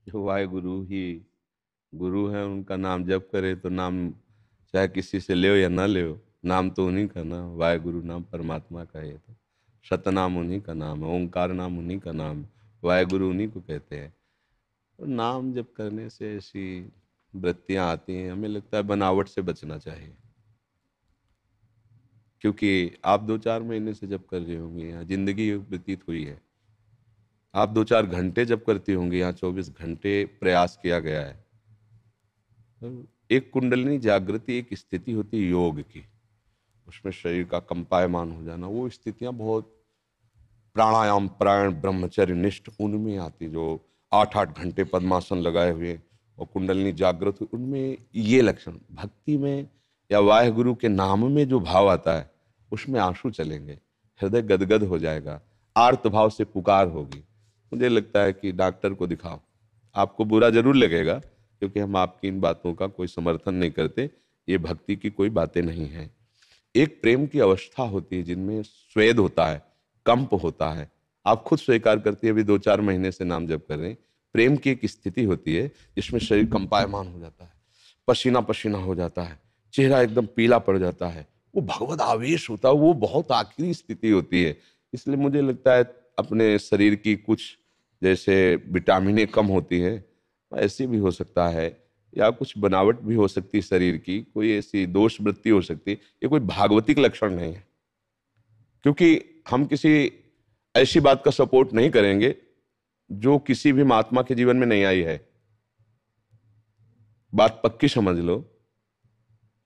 जो वाहेगुरु ही गुरु है, उनका नाम जप करे तो नाम चाहे किसी से ले या ना ले, नाम तो उन्हीं का ना। वाहेगुरु नाम परमात्मा का है। तो सतनाम उन्हीं का नाम है, ओंकार नाम उन्हीं का नाम है, वाहेगुरु उन्हीं को कहते हैं। तो नाम जप करने से ऐसी वृत्तियां आती हैं, हमें लगता है बनावट से बचना चाहिए। क्योंकि आप 2-4 महीने से जप कर रहे होंगे, यहाँ जिंदगी व्यतीत हुई है। आप 2-4 घंटे जप करती होंगी, यहाँ 24 घंटे प्रयास किया गया है। एक कुंडलिनी जागृति एक स्थिति होती है योग की, उसमें शरीर का कंपायमान हो जाना, वो स्थितियां बहुत प्राणायाम प्राण ब्रह्मचर्य निष्ठ उनमें आती, जो 8-8 घंटे पद्मासन लगाए हुए और कुंडलिनी जागृत हुई, उनमें ये लक्षण। भक्ति में या वाहेगुरु के नाम में जो भाव आता है, उसमें आंसू चलेंगे, हृदय गदगद हो जाएगा, आर्त भाव से पुकार होगी। मुझे लगता है कि डॉक्टर को दिखाओ। आपको बुरा जरूर लगेगा, क्योंकि हम आपकी इन बातों का कोई समर्थन नहीं करते, ये भक्ति की कोई बातें नहीं है। एक प्रेम की अवस्था होती है जिनमें स्वेद होता है, कंप होता है। आप खुद स्वीकार करती है, अभी 2-4 महीने से नाम जप कर रहे हैं। प्रेम की एक स्थिति होती है जिसमें शरीर कंपायमान हो जाता है, पसीना पसीना हो जाता है, चेहरा एकदम पीला पड़ जाता है, वो भगवत आवेश होता है, वो बहुत आखिरी स्थिति होती है। इसलिए मुझे लगता है अपने शरीर की कुछ जैसे विटामिनें कम होती हैं, ऐसी भी हो सकता है, या कुछ बनावट भी हो सकती है शरीर की, कोई ऐसी दोष वृत्ति हो सकती है। ये कोई भागवतिक लक्षण नहीं है, क्योंकि हम किसी ऐसी बात का सपोर्ट नहीं करेंगे जो किसी भी महात्मा के जीवन में नहीं आई है। बात पक्की समझ लो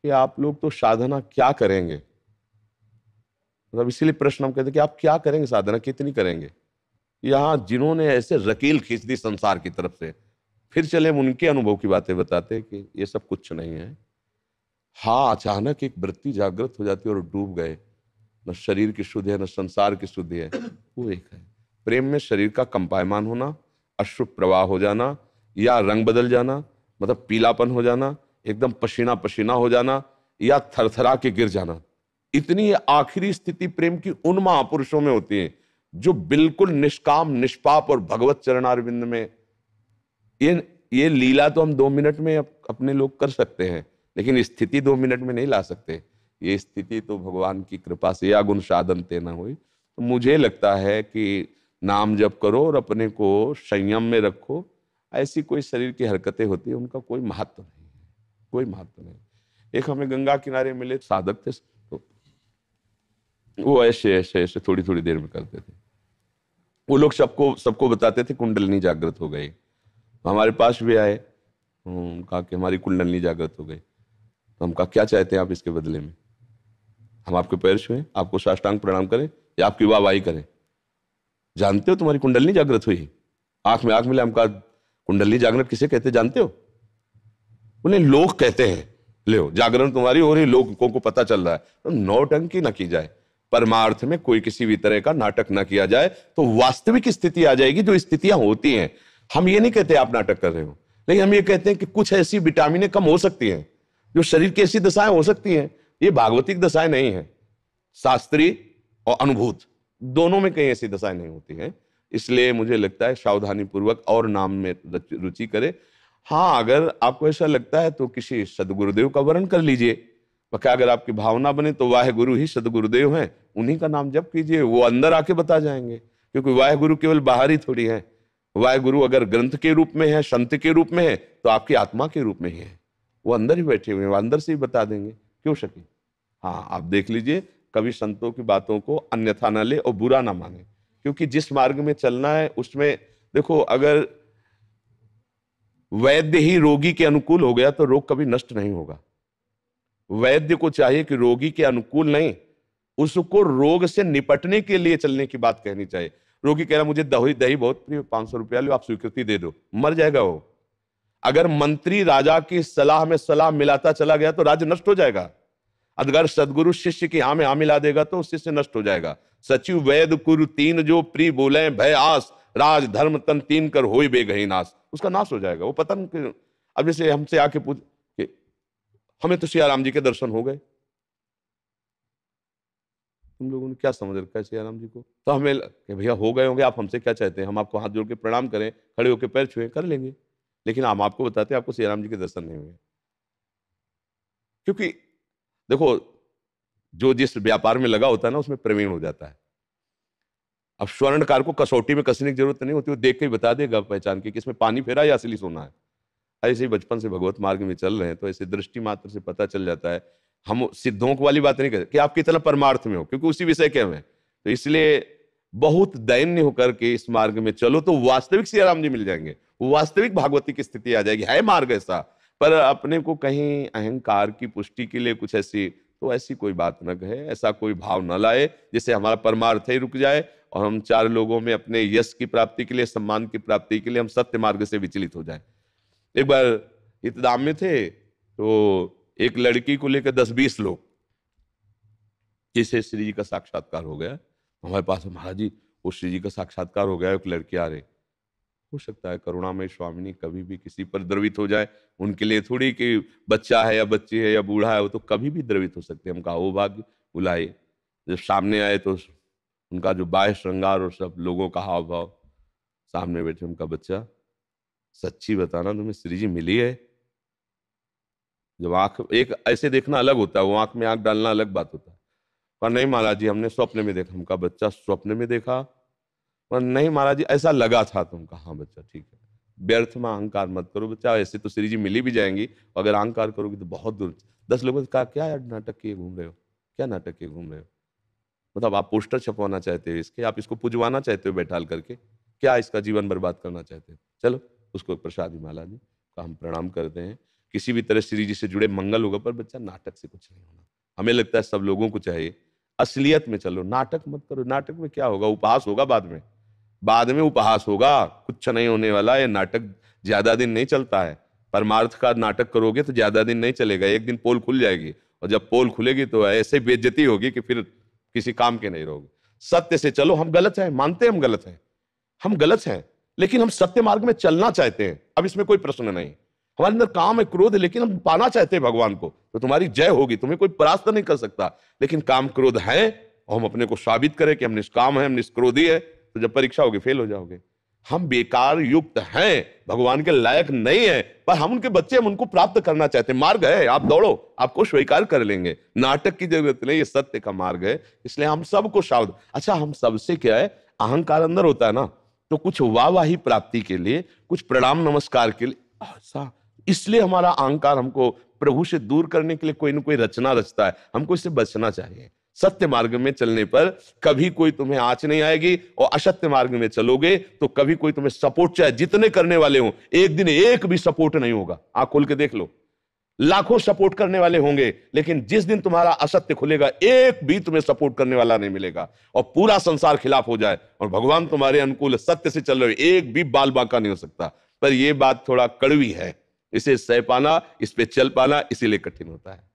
कि आप लोग तो साधना क्या करेंगे, मतलब इसीलिए प्रश्न हम कहते हैं कि आप क्या करेंगे, साधना कितनी करेंगे। यहां जिन्होंने ऐसे रकील खींच दी संसार की तरफ से, फिर चले हम उनके अनुभव की बातें बताते हैं कि ये सब कुछ नहीं है। हाँ, अचानक एक वृत्ति जागृत हो जाती है और डूब गए, न शरीर की शुद्ध है न संसार की शुद्ध है, वो एक है। प्रेम में शरीर का कंपायमान होना, अश्रु प्रवाह हो जाना, या रंग बदल जाना, मतलब पीलापन हो जाना, एकदम पसीना पसीना हो जाना, या थरथरा के गिर जाना। इतनी आखिरी स्थिति प्रेम की उन महापुरुषों में होती है जो बिल्कुल निष्काम निष्पाप और भगवत चरणारविंद में। ये लीला तो हम 2 मिनट में अपने लोग कर सकते हैं, लेकिन स्थिति 2 मिनट में नहीं ला सकते। ये स्थिति तो भगवान की कृपा से, या गुण साधन ते ना हुई। तो मुझे लगता है कि नाम जप करो और अपने को संयम में रखो। ऐसी कोई शरीर की हरकतें होती है, उनका कोई महत्व नहीं है, कोई महत्व नहीं। एक हमें गंगा किनारे मिले साधक थे, तो वो ऐसे ऐसे ऐसे थोड़ी थोड़ी देर में करते थे। वो लोग सबको सबको बताते थे कुंडलिनी जागृत हो गई। तो हमारे पास भी आए, कहा कि हमारी कुंडलिनी जागृत हो गई। तो हम कहा क्या चाहते हैं आप इसके बदले में? हम आपके पैर छुएं, आपको साष्टांग प्रणाम करें, या आपकी वाहवाही करें? जानते हो तुम्हारी कुंडलिनी जागृत हुई? आंख में आंख मिला। हम कहा कुंडलिनी जागृत किसे कहते जानते हो? उन्हें लोग कहते हैं। ले जागरण तुम्हारी हो रही, लोगों को पता चल रहा है। तो नौटंकी ना की जाए, परमार्थ में कोई किसी भी तरह का नाटक ना किया जाए, तो वास्तविक स्थिति आ जाएगी जो स्थितियां होती हैं। हम ये नहीं कहते आप नाटक कर रहे हो, लेकिन हम ये कहते हैं कि कुछ ऐसी विटामिनें कम हो सकती हैं, जो शरीर की ऐसी दशाएं हो सकती हैं। ये भागवतिक दशाएं नहीं है, शास्त्रीय और अनुभूत दोनों में कहीं ऐसी दशाएं नहीं होती हैं। इसलिए मुझे लगता है सावधानी पूर्वक और नाम में रुचि करे। हाँ, अगर आपको ऐसा लगता है तो किसी सदगुरुदेव का वर्ण कर लीजिए। क्या अगर आपकी भावना बने तो वाहे गुरु ही सदगुरुदेव हैं, उन्हीं का नाम जप कीजिए, वो अंदर आके बता जाएंगे। क्योंकि वाहे गुरु केवल बाहर ही थोड़ी है। वाहे गुरु अगर ग्रंथ के रूप में है, संत के रूप में है, तो आपकी आत्मा के रूप में ही है। वो अंदर ही बैठे हुए हैं, वो अंदर से ही बता देंगे, क्यों शकी। हाँ, आप देख लीजिए, कभी संतों की बातों को अन्यथा ना ले और बुरा ना माने, क्योंकि जिस मार्ग में चलना है उसमें देखो, अगर वैद्य ही रोगी के अनुकूल हो गया तो रोग कभी नष्ट नहीं होगा। वैद्य को चाहिए कि रोगी के अनुकूल नहीं, उसको रोग से निपटने के लिए चलने की बात कहनी चाहिए। रोगी कह रहा मुझे दही दही बहुत प्रिय, 500 रुपया लो, आप स्वीकृति दे दो, मर जाएगा वो। अगर मंत्री राजा की सलाह में सलाह मिलाता चला गया तो राज्य नष्ट हो जाएगा। अगर सदगुरु शिष्य की हाँ में हाँ मिला देगा तो शिष्य नष्ट हो जाएगा। सचिव वैद कुरु तीन जो प्री बोले भय आस, राज धर्म तन तीन कर होई बेगही नाश, उसका नाश हो जाएगा, वो पतन। अब जैसे हमसे आके पूछ कि हमें तो सियाराम जी के दर्शन हो गए, तुम लोगों ने क्या समझ रखा है सियाराम जी को? तो हमें कि भैया हो गए होंगे, आप हमसे क्या चाहते हैं? हम आपको हाथ जोड़ के प्रणाम करें, खड़े होकर पैर छुए, कर लेंगे। लेकिन हम आपको बताते हैं आपको श्री राम जी के दर्शन नहीं हुए। क्योंकि देखो, जो जिस व्यापार में लगा होता है ना उसमें प्रवीण हो जाता है। अब स्वर्णकार को कसौटी में कसने की जरूरत नहीं होती, वो देख के ही बता देगा पहचान के कि इसमें पानी फेरा या असली सोना है। ऐसे ही बचपन से भगवत मार्ग में चल रहे हैं तो ऐसे दृष्टि मात्र से पता चल जाता है। हम सिद्धों वाली बात नहीं करते कि आप कितना परमार्थ में हो, क्योंकि उसी विषय के में। तो इसलिए बहुत दैन्य होकर के इस मार्ग में चलो तो वास्तविक श्री राम जी मिल जाएंगे, वास्तविक भागवती की स्थिति आ जाएगी। है मार्ग ऐसा, पर अपने को कहीं अहंकार की पुष्टि के लिए कुछ ऐसी, तो ऐसी कोई बात न कहे, ऐसा कोई भाव न लाए जिससे हमारा परमार्थ ही रुक जाए और हम चार लोगों में अपने यश की प्राप्ति के लिए, सम्मान की प्राप्ति के लिए हम सत्य मार्ग से विचलित हो जाए। एक बार इत्तदाम में थे तो एक लड़की को लेकर 10-20 लोग, जिसे श्री जी का साक्षात्कार हो गया हमारे पास, महाराज जी वो श्री जी का साक्षात्कार हो गया, एक लड़की आ रही। हो सकता है करुणामय स्वामिनी कभी भी किसी पर द्रवित हो जाए, उनके लिए थोड़ी कि बच्चा है या बच्ची है या बूढ़ा है, वो तो कभी भी द्रवित हो सकते हैं। हम कहा वो भाग्य, बुलाए। जब सामने आए तो उनका जो बाह्य श्रृंगार और सब लोगों का हाव भाव, सामने बैठे उनका बच्चा, सच्ची बताना तुम्हें श्री जी मिली है? जब आंख एक ऐसे देखना अलग होता है, वो आंख में आंख डालना अलग बात होता है। पर नहीं महाराज जी हमने स्वप्न में देखा। उनका बच्चा स्वप्न में देखा? पर नहीं महाराज जी ऐसा लगा था। तुमका हाँ बच्चा ठीक है, व्यर्थ में अहंकार मत करो बच्चा, ऐसे तो श्री जी मिली भी जाएंगी, अगर अहंकार करोगे तो बहुत दूर। 10 लोगों ने कहा क्या यार नाटक किए घूम रहे हो, क्या नाटक किए घूम रहे हो? मतलब आप पोस्टर छपवाना चाहते हो इसके, आप इसको पुजवाना चाहते हो बैठाल करके, क्या इसका जीवन बर्बाद करना चाहते हो? चलो उसको प्रसाद ही माला दी का हम प्रणाम करते हैं। किसी भी तरह श्री जी से जुड़े मंगल होगा, पर बच्चा नाटक से कुछ नहीं होना। हमें लगता है सब लोगों को चाहिए असलियत में चलो, नाटक मत करो। नाटक में क्या होगा? उपहास होगा बाद में उपहास होगा, कुछ नहीं होने वाला। ये नाटक ज्यादा दिन नहीं चलता है। परमार्थ का नाटक करोगे तो ज्यादा दिन नहीं चलेगा, एक दिन पोल खुल जाएगी, और जब पोल खुलेगी तो ऐसे बेइज्जती होगी कि फिर किसी काम के नहीं रहोगे। सत्य से चलो। हम गलत हैं, मानते हैं हम गलत हैं, लेकिन हम सत्य मार्ग में चलना चाहते हैं। अब इसमें कोई प्रश्न नहीं। हमारे अंदर काम है, क्रोध है, लेकिन हम पाना चाहते हैं भगवान को, तो तुम्हारी जय होगी, तुम्हें कोई परास्त नहीं कर सकता। लेकिन काम क्रोध है और हम अपने को साबित करें कि हम निष्काम है, हम निष्क्रोधी है, तो जब परीक्षा होगी फेल हो जाओगे। हम बेकार युक्त हैं, भगवान के लायक नहीं है, पर हम उनके बच्चे, हम उनको प्राप्त करना चाहते हैं। मार्ग है, आप दौड़ो, आपको स्वीकार कर लेंगे। नाटक की जरूरत नहीं, ये सत्य का मार्ग है। इसलिए हम सबको सावधान। अच्छा हम सबसे क्या है, अहंकार अंदर होता है ना, तो कुछ वाहवाही प्राप्ति के लिए, कुछ प्रणाम नमस्कार के लिए ऐसा, इसलिए हमारा अहंकार हमको प्रभु से दूर करने के लिए कोई ना कोई रचना रचता है। हमको इससे बचना चाहिए। सत्य मार्ग में चलने पर कभी कोई तुम्हें आंच नहीं आएगी, और असत्य मार्ग में चलोगे तो कभी कोई तुम्हें सपोर्ट, चाहे जितने करने वाले हो, एक दिन एक भी सपोर्ट नहीं होगा। आंख खोल के देख लो, लाखों सपोर्ट करने वाले होंगे, लेकिन जिस दिन तुम्हारा असत्य खुलेगा एक भी तुम्हें सपोर्ट करने वाला नहीं मिलेगा, और पूरा संसार खिलाफ हो जाए और भगवान तुम्हारे अनुकूल सत्य से चल रहे हो, एक भी बाल बांका नहीं हो सकता। पर यह बात थोड़ा कड़वी है, इसे सह पाना, इस पे चल पाना इसीलिए कठिन होता है।